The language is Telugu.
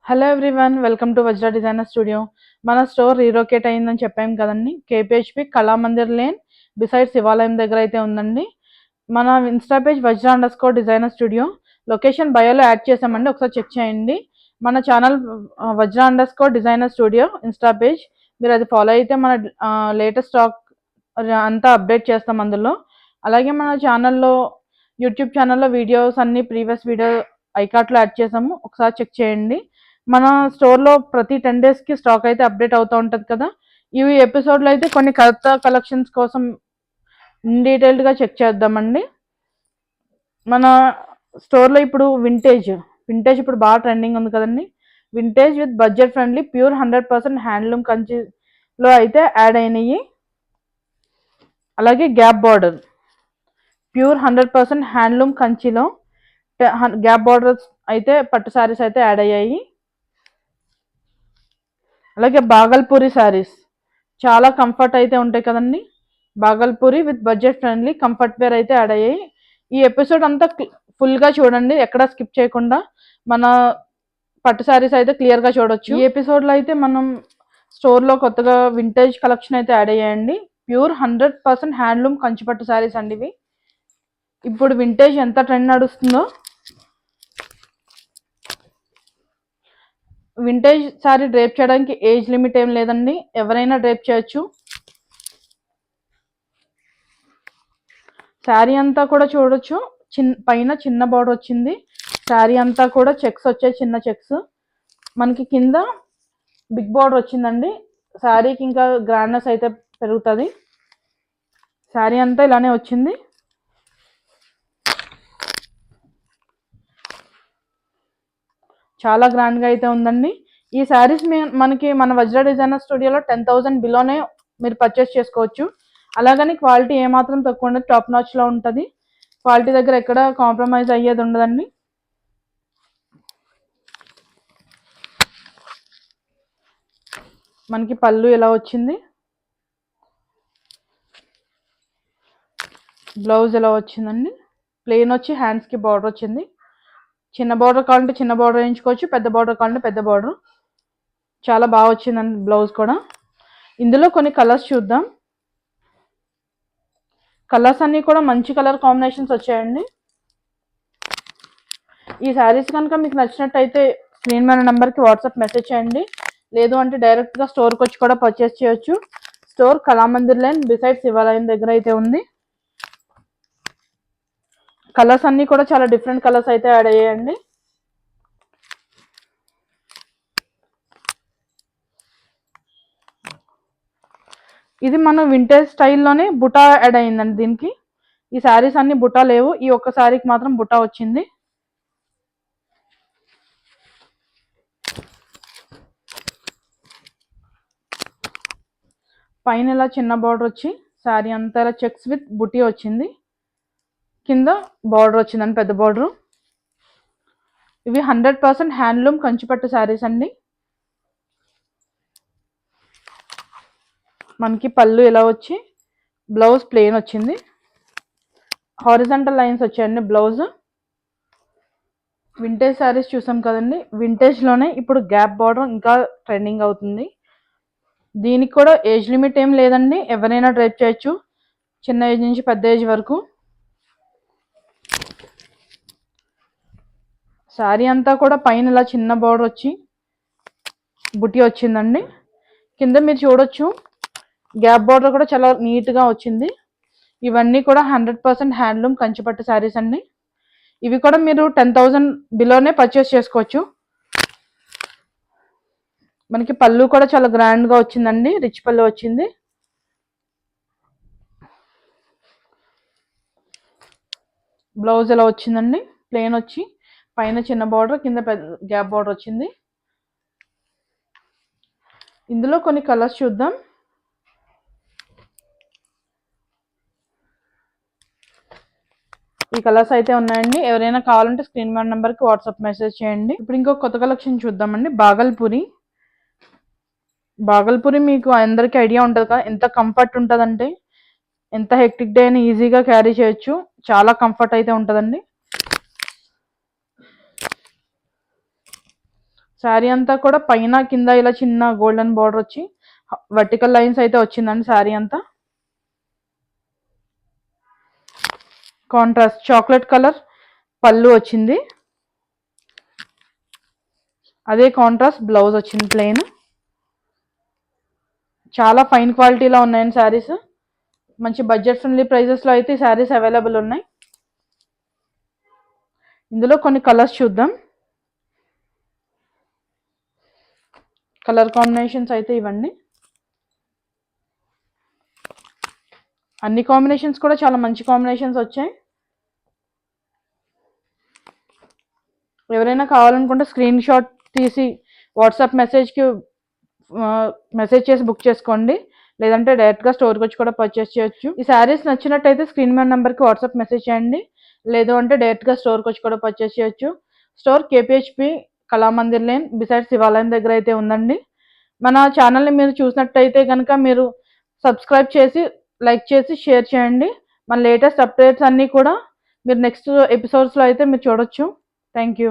Hello everyone, welcome to Vajra designer studio. మన స్టోర్ రీలొకేట్ అయిందని చెప్పాం కదండి. కేపీహెచ్పి కళామందిర్ లేన్ బిసైడ్ శివాలయం దగ్గర అయితే ఉందండి. మన insta page Vajra designer studio. Location బయోలో యాడ్ చేసామండి, ఒకసారి చెక్ చేయండి. మన channel Vajra designer studio insta page. మీరు అది ఫాలో అయితే మన లేటెస్ట్ స్టాక్ అంతా అప్డేట్ చేస్తాం అందులో. అలాగే మన ఛానల్లో యూట్యూబ్ ఛానల్లో వీడియోస్ అన్ని ప్రీవియస్ వీడియో ఐకార్ట్లో యాడ్ చేసాము, ఒకసారి చెక్ చేయండి. మన స్టోర్లో ప్రతి 10 డేస్కి స్టాక్ అయితే అప్డేట్ అవుతూ ఉంటుంది కదా. ఈ ఎపిసోడ్లో అయితే కొన్ని కొత్త కలెక్షన్స్ కోసం డీటెయిల్డ్గా చెక్ చేద్దామండి. మన స్టోర్లో ఇప్పుడు వింటేజ్ ఇప్పుడు బాగా ట్రెండింగ్ ఉంది కదండి. Vintage with budget friendly pure 100% handloom కంచిలో అయితే యాడ్ అయినాయి. అలాగే గ్యాప్ బార్డర్ ప్యూర్ 100% హ్యాండ్లూమ్ కంచిలో గ్యాప్ బార్డర్స్ అయితే పట్టు శారీస్ అయితే యాడ్ అయ్యాయి. అలాగే బాగల్పూరి శారీస్ చాలా కంఫర్ట్ అయితే ఉంటాయి కదండి. Bhagalpuri with budget friendly comfort wear అయితే యాడ్ అయ్యాయి. ఈ ఎపిసోడ్ అంతా ఫుల్గా చూడండి, ఎక్కడ స్కిప్ చేయకుండా. మన పట్టు శారీస్ అయితే క్లియర్గా చూడొచ్చు. ఈ ఎపిసోడ్లో అయితే మనం స్టోర్లో కొత్తగా వింటేజ్ కలెక్షన్ అయితే యాడ్ అయ్యాయండి. ప్యూర్ 100% హ్యాండ్లూమ్ కంచిపట్టు శారీస్ అండి ఇవి. ఇప్పుడు వింటేజ్ ఎంత ట్రెండ్ నడుస్తుందో. వింటేజ్ శారీ డ్రేప్ చేయడానికి ఏజ్ లిమిట్ ఏం లేదండి, ఎవరైనా డ్రేప్ చేయొచ్చు. శారీ అంతా కూడా చూడొచ్చు, పైన చిన్న బార్డర్ వచ్చింది. శారీ అంతా కూడా చెక్స్ వచ్చాయి, చిన్న చెక్స్. మనకి కింద బిగ్ బార్డర్ వచ్చిందండి. శారీకి ఇంకా గ్రాండ్నెస్ అయితే పెరుగుతుంది. శారీ అంతా ఇలానే వచ్చింది. చాలా గ్రాండ్గా అయితే ఉందండి. ఈ శారీస్ మనకి మన వజ్రా డిజైనర్ స్టూడియోలో 10,000 బిలోనే మీరు పర్చేస్ చేసుకోవచ్చు. అలాగని క్వాలిటీ ఏమాత్రం తక్కువ ఉండదు, టాప్ నాచ్లో ఉంటుంది. క్వాలిటీ దగ్గర ఎక్కడ కాంప్రమైజ్ అయ్యేది ఉండదండి. మనకి పళ్ళు ఎలా వచ్చింది, బ్లౌజ్ ఎలా వచ్చిందండి. ప్లెయిన్ వచ్చి హ్యాండ్స్కి బార్డర్ వచ్చింది. చిన్న బార్డర్ కావాలంటే చిన్న బార్డర్ వేయించుకోవచ్చు, పెద్ద బార్డర్ కావాలంటే పెద్ద బార్డర్. చాలా బాగా వచ్చిందండి బ్లౌజ్ కూడా. ఇందులో కొన్ని కలర్స్ చూద్దాం. కలర్స్ అన్నీ కూడా మంచి కలర్ కాంబినేషన్స్ వచ్చాయండి. ఈ శారీస్ కనుక మీకు నచ్చినట్టయితే స్క్రీన్ మీద నెంబర్కి వాట్సాప్ మెసేజ్ చేయండి. లేదు అంటే డైరెక్ట్గా స్టోర్కి వచ్చి కూడా పర్చేస్ చేయొచ్చు. స్టోర్ కళామందిర్ లైన్ బిసైడ్ శివాలయం దగ్గర అయితే ఉంది. కలర్స్ అన్నీ కూడా చాలా డిఫరెంట్ కలర్స్ అయితే యాడ్ అయ్యాయండి. ఇది మన వింటేజ్ స్టైల్లోనే బుటా యాడ్ అయిందండి దీనికి. ఈ శారీస్ అన్ని బుటా లేవు, ఈ ఒక్క శారీకి మాత్రం బుటా వచ్చింది. పైన ఇలా చిన్న బార్డర్ వచ్చి శారీ అంతా ఇలా చెక్స్ విత్ బుటీ వచ్చింది. కింద బార్డర్ వచ్చిందండి, పెద్ద బార్డర్. ఇవి 100% హ్యాండ్లూమ్ కంచిపట్టు శారీస్ అండి. మనకి పళ్ళు ఇలా వచ్చి బ్లౌజ్ ప్లెయిన్ వచ్చింది. హారిజంటల్ లైన్స్ వచ్చాయండి బ్లౌజ్. వింటేజ్ శారీస్ చూసాం కదండి, వింటేజ్లోనే ఇప్పుడు గ్యాప్ బార్డర్ ఇంకా ట్రెండింగ్ అవుతుంది. దీనికి కూడా ఏజ్ లిమిట్ ఏం లేదండి, ఎవరైనా డ్రైప్ చేయొచ్చు, చిన్న ఏజ్ నుంచి పెద్ద ఏజ్ వరకు. శారీ అంతా కూడా పైన ఇలా చిన్న బార్డర్ వచ్చి బుటీ వచ్చిందండి. కింద మీరు చూడొచ్చు గ్యాప్ బార్డర్ కూడా చాలా నీట్గా వచ్చింది. ఇవన్నీ కూడా 100% హ్యాండ్లూమ్ కంచిపట్టు శారీస్ అండి. ఇవి కూడా మీరు 10,000 బిలోనే పర్చేస్ చేసుకోవచ్చు. మనకి పళ్ళు కూడా చాలా గ్రాండ్గా వచ్చిందండి, రిచ్ పళ్ళు వచ్చింది. బ్లౌజ్ ఎలా వచ్చిందండి, ప్లెయిన్ వచ్చి పైన చిన్న బార్డర్, కింద పెద్ద గ్యాప్ బార్డర్ వచ్చింది. ఇందులో కొన్ని కలర్స్ చూద్దాం. ఈ కలర్స్ అయితే ఉన్నాయండి, ఎవరైనా కావాలంటే స్క్రీన్ మీద నెంబర్కి వాట్సాప్ మెసేజ్ చేయండి. ఇప్పుడు ఇంకో కొత్త కలెక్షన్ చూద్దామండి. బాగల్పూరి మీకు అందరికీ ఐడియా ఉంటుంది కదా, ఎంత కంఫర్ట్ ఉంటుందంటే. ఎంత హెక్టిక్ డే అయినా ఈజీగా క్యారీ చేయొచ్చు, చాలా కంఫర్ట్ అయితే ఉంటుందండి. శారీ అంతా కూడా పైన కింద ఇలా చిన్న గోల్డెన్ బార్డర్ వచ్చి వర్టికల్ లైన్స్ అయితే వచ్చిందండి. శారీ అంతా కాంట్రాస్ట్ చాక్లెట్ కలర్ పళ్ళు వచ్చింది. అదే కాంట్రాస్ట్ బ్లౌజ్ వచ్చింది ప్లెయిన్. చాలా ఫైన్ క్వాలిటీలో ఉన్నాయండి శారీస్. మంచి బడ్జెట్ ఫ్రెండ్లీ ప్రైజెస్లో అయితే ఈ శారీస్ అవైలబుల్ ఉన్నాయి. ఇందులో కొన్ని కలర్స్ చూద్దాం. కలర్ కాంబినేషన్స్ అయితే ఇవ్వండి. అన్ని కాంబినేషన్స్ కూడా చాలా మంచి కాంబినేషన్స్ వచ్చాయి. ఎవరైనా కావాలనుకుంటే స్క్రీన్ షాట్ తీసి వాట్సాప్ మెసేజ్కి మెసేజ్ చేసి బుక్ చేసుకోండి. లేదంటే డైరెక్ట్గా స్టోర్కి వచ్చి కూడా పర్చేస్ చేయొచ్చు. ఈ శారీస్ నచ్చినట్టయితే స్క్రీన్ మీద నెంబర్కి వాట్సాప్ మెసేజ్ చేయండి. లేదు అంటే డైరెక్ట్గా స్టోర్కి వచ్చి కూడా పర్చేస్ చేయొచ్చు. స్టోర్ కేపీహెచ్పి కళామందిర్ లేన్ బిసైడ్ శివాలయం దగ్గర అయితే ఉందండి. మన ఛానల్ని మీరు చూసినట్టయితే కనుక మీరు సబ్స్క్రైబ్ చేసి లైక్ చేసి షేర్ చేయండి. మన లేటెస్ట్ అప్డేట్స్ అన్నీ కూడా మీరు నెక్స్ట్ ఎపిసోడ్స్లో అయితే మీరు చూడొచ్చు. Thank you.